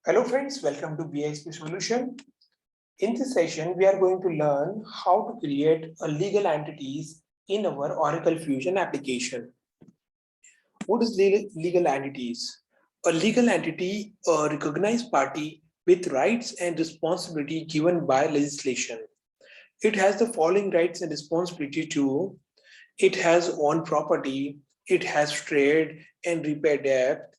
Hello friends, welcome to BISP Solution. In this session, we are going to learn how to create a legal entities in our Oracle Fusion application. What is legal entities? A legal entity, a recognized party with rights and responsibility given by legislation. It has the following rights and responsibility to: it has own property, it has trade and repay debt,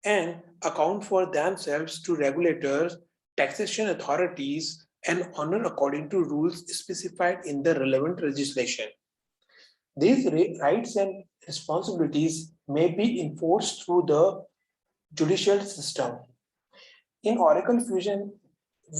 and account for themselves to regulators, taxation authorities, and honor according to rules specified in the relevant legislation. These rights and responsibilities may be enforced through the judicial system. In Oracle Fusion,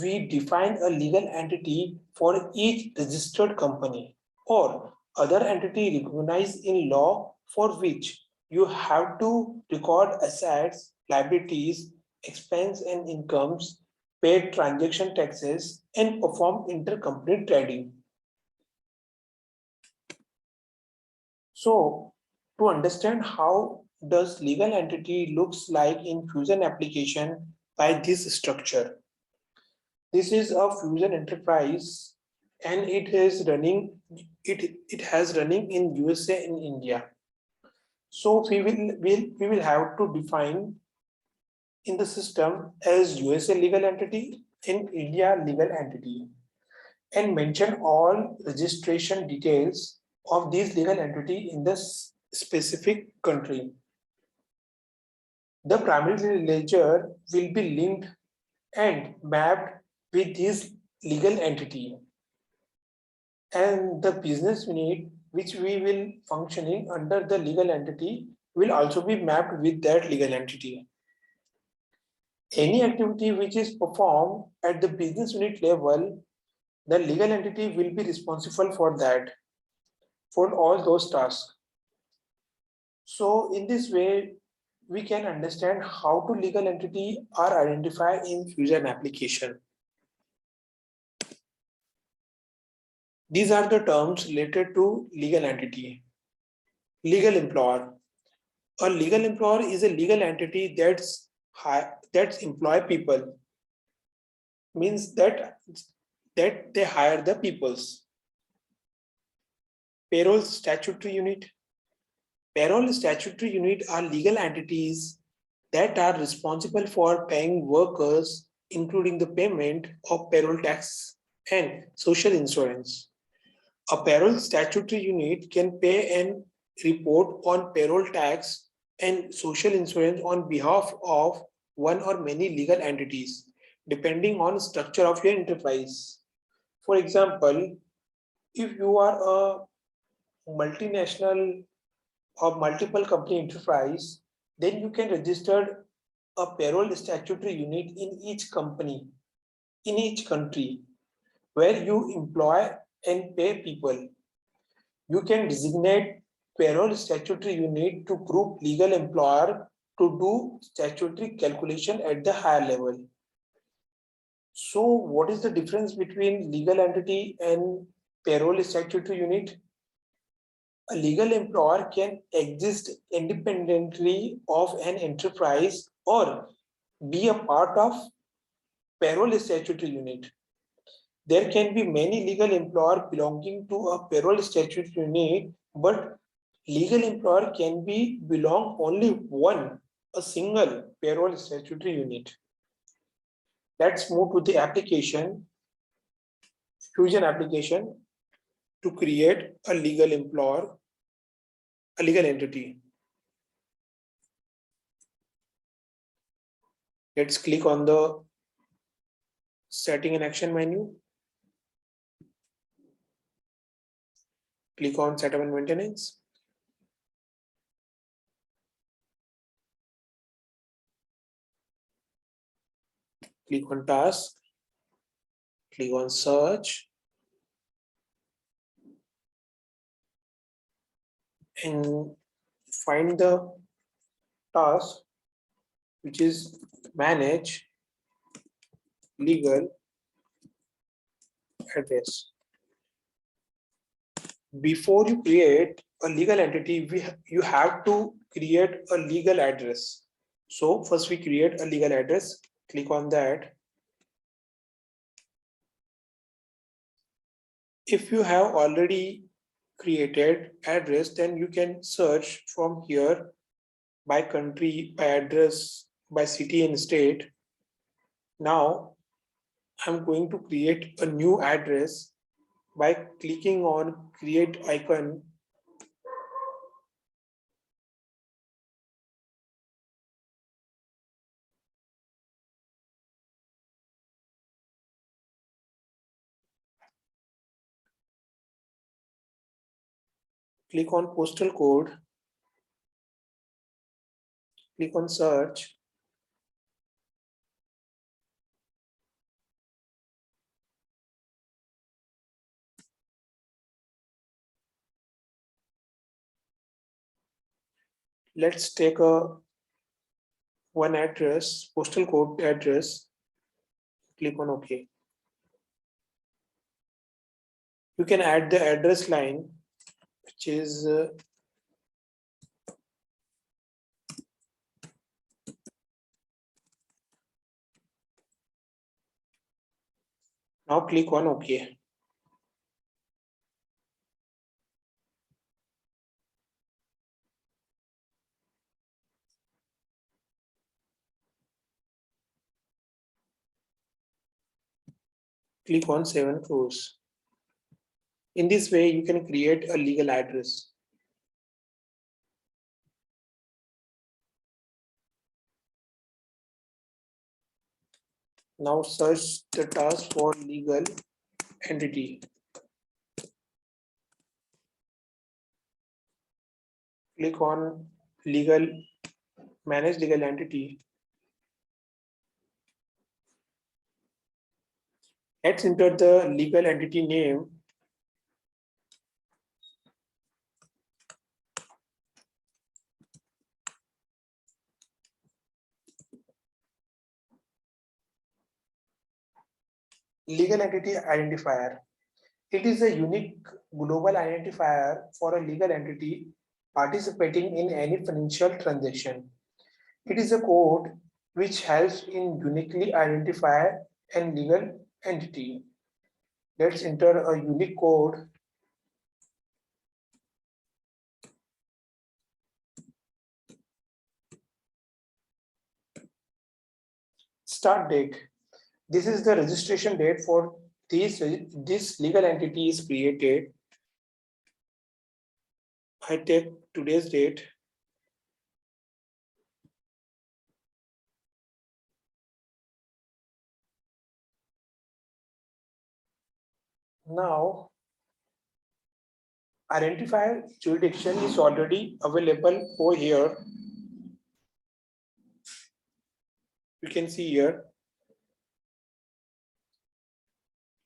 we define a legal entity for each registered company or other entity recognized in law for which you have to record assets, liabilities, expense and incomes, pay transaction taxes, and perform intercompany trading. So, to understand how does legal entity looks like in Fusion application by this structure. This is a Fusion enterprise and it has running in USA and India. So we will have to define in the system as USA legal entity and India legal entity and mention all registration details of these legal entity in the specific country. The primary ledger will be linked and mapped with this legal entity, and the business unit which we will functioning under the legal entity will also be mapped with that legal entity. Any activity which is performed at the business unit level, the legal entity will be responsible for that, for all those tasks. So in this way, we can understand how to legal entity are identified in Fusion application. These are the terms related to legal entity. Legal employer. A legal employer is a legal entity that's employ people. Means that they hire the peoples. Payroll statutory unit. Payroll statutory unit are legal entities that are responsible for paying workers, including the payment of payroll tax and social insurance. A payroll statutory unit can pay and report on payroll tax and social insurance on behalf of one or many legal entities, depending on structure of your enterprise. For example, if you are a multinational or multiple company enterprise, then you can register a payroll statutory unit in each company, in each country, where you employ and pay people. You can designate payroll statutory unit to group legal employer to do statutory calculation at the higher level. So what is the difference between legal entity and payroll statutory unit? A legal employer can exist independently of an enterprise or be a part of payroll statutory unit. There can be many legal employer belonging to a payroll statutory unit, but legal employer can be belong only one, a single payroll statutory unit. Let's move to the application, Fusion application to create a legal employer, a legal entity. Let's click on the setting and action menu. Click on setup and maintenance. Click on task. Click on search. And find the task which is manage legal address. Before you create a legal entity, you have to create a legal address. So first we create a legal address Click on that. If you have already created address, then you can search from here by country, by address, by city and state. Now I'm going to create a new address by clicking on create icon. Click on postal code, click on search. Let's take a one address, postal code address. Click on OK. You can add the address line, which is now click on OK. Click on 7 crores. In this way, you can create a legal address. Now search the task for legal entity. Click on manage legal entity. Let's enter the legal entity name. Legal entity identifier. It is a unique global identifier for a legal entity participating in any financial transaction. It is a code which helps in uniquely identify a legal entity. Let's enter a unique code. Start date. This is the registration date for this legal entity is created. I take today's date. Now, identifier jurisdiction is already available over here. You can see here.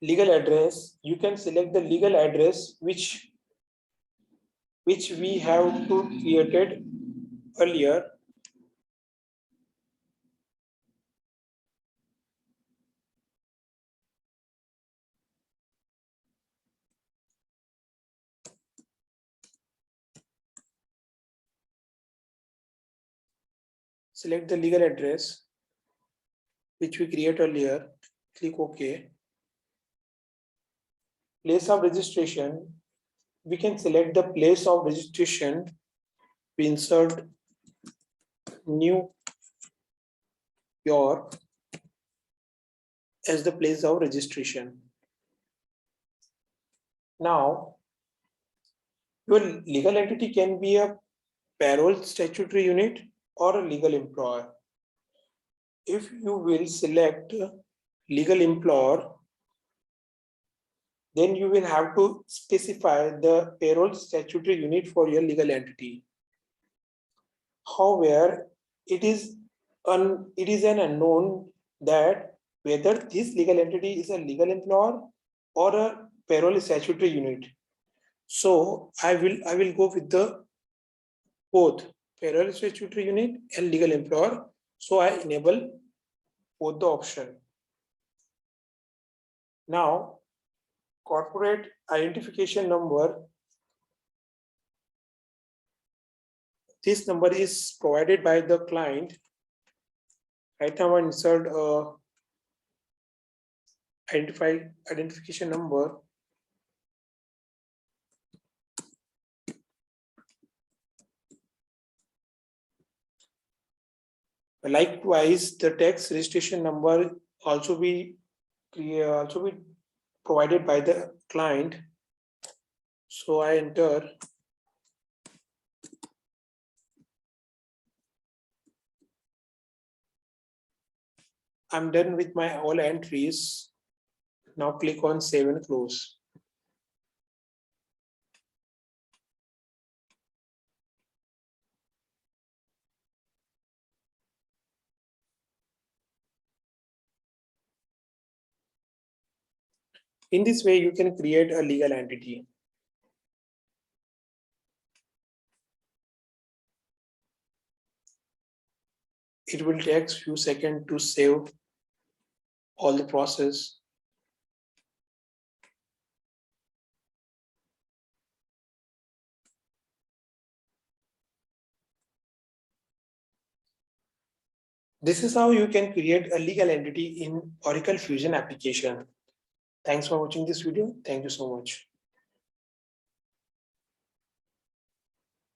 Legal address. You can select the legal address which we have to created earlier. Select the legal address which we create earlier. Click OK. Place of registration. We can select the place of registration. We insert New York as the place of registration. Now, your legal entity can be a payroll statutory unit or a legal employer. If you will select legal employer, then you will have to specify the payroll statutory unit for your legal entity. However, it is an unknown that whether this legal entity is a legal employer or a payroll statutory unit. So I will go with the both payroll statutory unit and legal employer. So I enable both the option. Now, corporate identification number. This number is provided by the client. Right now I insert a identification number. Likewise, the tax registration number also be provided by the client. So I enter. I'm done with my all entries. Now click on save and close. In this way, you can create a legal entity. It will take few seconds to save all the process. This is how you can create a legal entity in Oracle Fusion application. Thanks for watching this video. Thank you so much.